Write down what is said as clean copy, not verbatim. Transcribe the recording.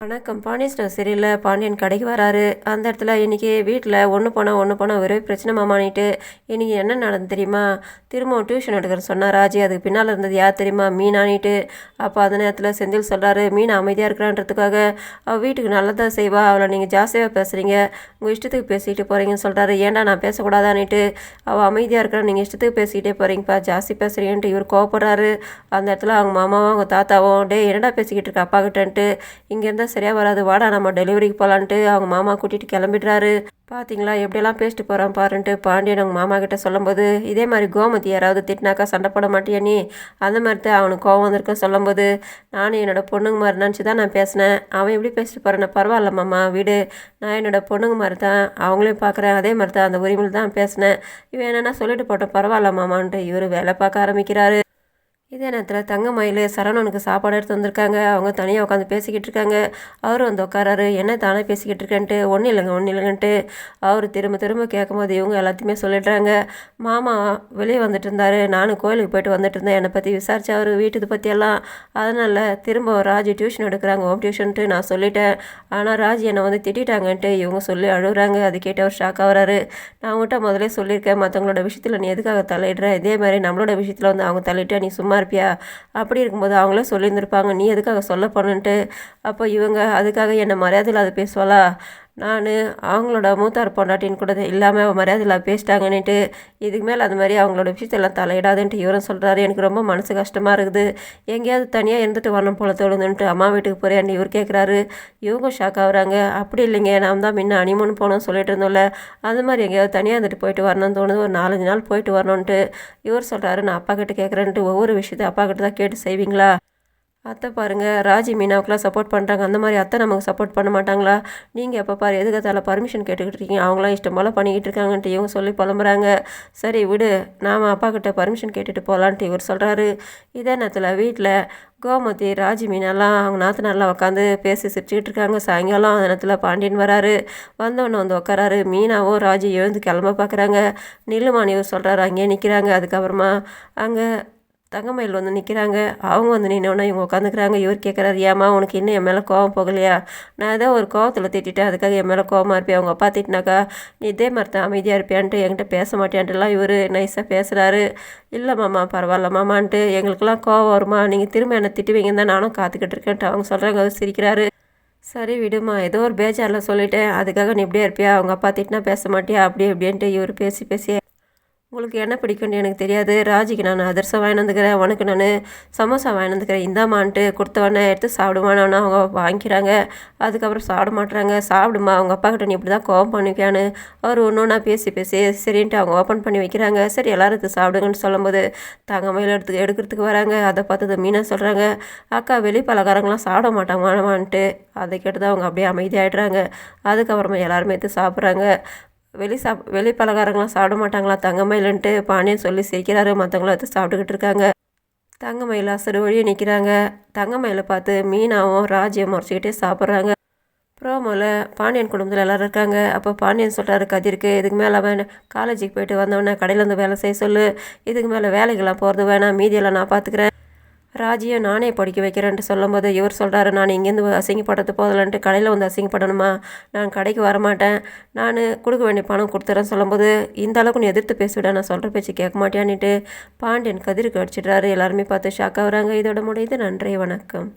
வணக்கம். பாண்டியன் ஸ்டோர் சீரியல்ல பாண்டியன் கடைக்கு வராரு. அந்த இடத்துல இன்றைக்கி வீட்டில் ஒன்று போனால் ஒரே பிரச்சனை மாமானிட்டு இன்றைக்கி என்ன நடந்து தெரியுமா? திரும்பவும் டியூஷன் எடுக்கிறேன்னு சொன்னார் ராஜி. அதுக்கு பின்னால் இருந்தது யார் தெரியுமா? மீனானிட்டு. அப்போ அந்த நேரத்தில் செந்தில் சொல்கிறாரு, மீனா அமைதியாக இருக்கிறான்றதுக்காக அவள் வீட்டுக்கு நல்லதாக செய்வா, அவளை நீங்கள் ஜாஸ்தியாக பேசுகிறீங்க, உங்கள் இஷ்டத்துக்கு பேசிக்கிட்டு போகிறீங்கன்னு சொல்கிறாரு. ஏன்டா நான் பேசக்கூடாதான்னுட்டு, அவள் அமைதியாக இருக்கிற நீங்கள் இஷ்டத்துக்கு பேசிக்கிட்டே போகிறீங்கப்பா, ஜாஸ்தி பேசுகிறீங்கன்ட்டு இவர் கோவப்படுறாரு. அந்த இடத்துல அவங்க மாமாவும் அவங்க தாத்தாவும், டே என்னடா பேசிக்கிட்டு இருக்க அப்பா கிட்டன்ட்டு, இங்கேருந்தா சரியாக வராது, வாடா நம்ம டெலிவரிக்கு போகலான்ட்டு அவங்க மாமா கூட்டிகிட்டு கிளம்பிடுறாரு. பார்த்தீங்களா எப்படியெல்லாம் பேசிட்டு போகிறான் பாருன்ட்டு பாண்டியன் அவங்க மாமா கிட்ட சொல்லும்போது, இதே மாதிரி கோமதி யாராவது திட்டினாக்கா சண்டை போட மாட்டியா நீ, அந்த மாதிரி தான் அவனுக்கு கோவம் வந்திருக்க சொல்லும்போது, நானும் என்னோடய பொண்ணுங்க மாதிரி நினச்சி தான் நான் பேசினேன், அவன் எப்படி பேசிட்டு போகிறேன்னா பரவாயில்ல மாமா வீடு, நான் என்னோடய பொண்ணுங்க மாதிரி தான் அவங்களையும் பார்க்குறேன், அதே மாதிரி தான் அந்த உரிமையில் தான் பேசினேன், இவன் என்னென்னா சொல்லிட்டு போட்டோம் பரவாயில்ல மாமான்ட்டு இவர் வேலை பார்க்க ஆரம்பிக்கிறாரு. இதே நேரத்தில் தங்கமயில் சரவணனுக்கு சாப்பாடு எடுத்து வந்திருக்காங்க. அவங்க தனியாக உட்காந்து பேசிக்கிட்டு இருக்காங்க. அவரும் வந்து உட்காராரு. என்ன தானே பேசிக்கிட்டு இருக்கேன்ட்டு, ஒன்றும் இல்லைங்கன்ட்டு அவர் திரும்ப திரும்ப கேட்கும்போது இவங்க எல்லாத்தையுமே சொல்லிடுறாங்க. மாமா வெளியே வந்துட்டு இருந்தார், நானும் கோயிலுக்கு போயிட்டு வந்துட்டு இருந்தேன், என்னை பற்றி விசாரிச்சு அவர் வீட்டு பற்றியெல்லாம், அதனால் திரும்ப ராஜி டியூஷன் எடுக்கிறாங்க, ஹோம் டியூஷன்ட்டு நான் சொல்லிட்டேன், ஆனால் ராஜி என்னை வந்து திட்டாங்கன்ட்டு இவங்க சொல்லி அழுகுறாங்க. அது கேட்டு அவர் ஷாக் ஆகிறாரு. நான் அவங்ககிட்ட முதலே சொல்லியிருக்கேன், மற்றவங்களோட விஷயத்தில் நீ எதுக்காக தலையிடுற, இதே மாதிரி நம்மளோட விஷயத்தில் வந்து அவங்க தலையிட்டா நீ சும்மா இருப்பியா, அப்படி இருக்கும்போது அவங்களே சொல்லியிருந்திருப்பாங்க, நீ எதுக்காக சொல்ல போனன்ட்டு. அப்போ இவங்க அதுக்காக என்னை மரியாதையில் அது பேசுவாளா, நான் அவங்களோட மூத்தார் பொண்டாட்டின்னு கூட இல்லாமல் மரியாதையில் பேசிட்டாங்கன்னுட்டு, இதுக்கு மேலே அது மாதிரி அவங்களோட விஷயத்தெல்லாம் தலையிடாதுன்ட்டு இவரும் சொல்கிறாரு. எனக்கு ரொம்ப மனசு கஷ்டமாக இருக்குது, எங்கேயாவது தனியாக இருந்துட்டு வரணும் போல தோணுதுன்ட்டு அம்மா வீட்டுக்கு போகிறேன்னு இவர் கேட்குறாரு. இவங்க ஷாக் ஆகுறாங்க. அப்படி இல்லைங்க, நாம் தான் முன்ன அனிமூன் போகணும்னு சொல்லிட்டு இருந்தோம்ல, அது மாதிரி எங்கேயாவது தனியாக இருந்துட்டு போயிட்டு வரணும்னு தோணுது, ஒரு 4-5 நாள் போயிட்டு வரணுன்ட்டு இவர் சொல்கிறாரு. நான் அப்பா கிட்ட கேட்குறேன்ட்டு, ஒவ்வொரு விஷயத்தையும் அப்பா கிட்ட தான் கேட்டு செய்வீங்களா? அத்தை பாருங்கள், ராஜி மீனாவுக்குலாம் சப்போர்ட் பண்ணுறாங்க, அந்த மாதிரி அத்தை நமக்கு சப்போர்ட் பண்ண மாட்டாங்களா? நீங்கள் எப்போ பாரு எதுக்கத்தால பர்மிஷன் கேட்டுக்கிட்டு இருக்கீங்க, அவங்களாம் இஷ்டம் போல் பண்ணிக்கிட்டு இருக்காங்கன்ட்டு இவங்க சொல்லி புலம்புறாங்க. சரி விடு, நாம் அப்பா கிட்ட பர்மிஷன் கேட்டுட்டு போகலான்ட்டு இவர் சொல்கிறாரு. இதே நேரத்தில் வீட்டில் கோமதி ராஜி மீனெல்லாம் அவங்க நாத்தனாரெலாம் உட்காந்து பேசி சிரிச்சுக்கிட்டு இருக்காங்க. சாயங்காலம் அந்த நேரத்தில் பாண்டியன் வராரு. வந்தவொன்னே வந்து உட்காராரு. மீனாவும் ராஜி எழுந்து கிளம்ப பார்க்குறாங்க. நில்லுமான்னு இவர் சொல்கிறாரு. அங்கேயே நிற்கிறாங்க. அதுக்கப்புறமா அங்கே தங்கமயில் வந்து நிற்கிறாங்க. அவங்க வந்து நின்னோன்னா இவங்க உட்காந்துக்கிறாங்க. இவர் கேட்குறாரு, ஏம்மா உனக்கு இன்னும் என் மேலே கோவம் போகலையா? நான் ஏதோ ஒரு கோவத்தில் திட்டிட்டேன், அதுக்காக என் மேலே கோவமாக இருப்பியா? அவங்க அப்பா திட்டினாக்கா நீ இதே மாதிரி தான் அமைதியாக இருப்பியான்ட்டு என்கிட்ட பேச மாட்டேன்ட்டுலாம் இவர் நைஸாக பேசுகிறாரு. இல்லை மாமா பரவாயில்ல மாமான்ட்டு, எங்களுக்கெல்லாம் கோவம் வருமா, நீங்கள் திரும்ப என்னை திட்டுவீங்கன்னு தான் நானும் காத்துக்கிட்டு இருக்கேன்ட்டு அவங்க சொல்கிறாங்க. அவர் சிரிக்கிறாரு. சரி விடுமா, ஏதோ ஒரு பேஜாரில் சொல்லிட்டேன், அதுக்காக நீ இப்படியே இருப்பியா, அவங்க அப்பா திட்டினா பேச மாட்டியா, அப்படி இப்படின்ட்டு இவர் பேசி பேசி, உங்களுக்கு என்ன பிடிக்கும்னு எனக்கு தெரியாது, ராஜிக்கு நான் அதிரசம் வாங்கி வந்துக்கிறேன், உனக்கு நான் சமோசா வாங்கி வந்துக்கிறேன், இந்தாமான்ட்டு கொடுத்தவொடனே எடுத்து சாப்பிடுவானோன்னா அவங்க வாங்கிக்கிறாங்க. அதுக்கப்புறம் சாப்பிட மாட்டுறாங்க. சாப்பிடுமா, அவங்க அப்பா கிட்ட நீ இப்படி தான் கோவம் பண்ணிக்கான்னு அவர் ஒன்று ஒன்றா பேசி பேசி சரின்ட்டு அவங்க ஓப்பன் பண்ணி வைக்கிறாங்க. சரி எல்லாரும் இது சாப்பிடுங்கன்னு சொல்லும்போது தங்கமயில் எடுக்கிறதுக்கு வராங்க. அதை பார்த்தது மீனா சொல்கிறாங்க, அக்கா வெளி பலகாரங்களாம் சாப்பிட மாட்டாங்க மாமான்ட்டு. அதை கேட்டு தான் அவங்க அப்படியே அமைதியாகிடுறாங்க. அதுக்கப்புறமா எல்லாருமே எடுத்து சாப்பிட்றாங்க. வெளி பலகாரங்களாம் சாப்பிட மாட்டாங்களா தங்கமயிலுன்ட்டு பாண்டியன் சொல்லி சிரிக்கிறாரு. மற்றவங்களும் எடுத்து சாப்பிட்டுக்கிட்டு இருக்காங்க. தங்கமயில் அசடு வழியே நிற்கிறாங்க. தங்கமயிலை பார்த்து மீனாவும் ராஜ்யம் முறைச்சிக்கிட்டே சாப்பிட்றாங்க. ப்ரோமோவில் பாண்டியன் குடும்பத்தில் எல்லோரும் இருக்காங்க. அப்போ பாண்டியன் சொல்கிறாரு கதிருக்கு, இதுக்கு மேலே அவன் காலேஜுக்கு போயிட்டு வந்தவொடனே கடையில் வந்து வேலை செய்ய சொல்லு, இதுக்கு மேலே வேலைக்கெல்லாம் போகிறது வேணாம், மீதியெல்லாம் நான் பார்த்துக்கிறேன், ராஜியும் நானே படிக்க வைக்கிறேன்ட்டு சொல்லும்போது இவர் சொல்கிறாரு, நான் இங்கேருந்து அசிங்கப்படுறது போதலன்ட்டு கடையில் வந்து அசிங்கப்படணுமா, நான் கடைக்கு வரமாட்டேன், நான் கொடுக்க வேண்டிய பணம் கொடுத்துறேன்னு சொல்லும்போது, இந்த அளவுக்கு நீ எதிர்த்து பேசிவிட, நான் சொல்கிற பேச்சு கேட்க மாட்டேன்னுட்டு பாண்டியன் கதிருக்கு அடிச்சிடுறாரு. எல்லாருமே பார்த்து ஷாக் ஆகுறாங்க. இதோட முடியுது. நன்றி, வணக்கம்.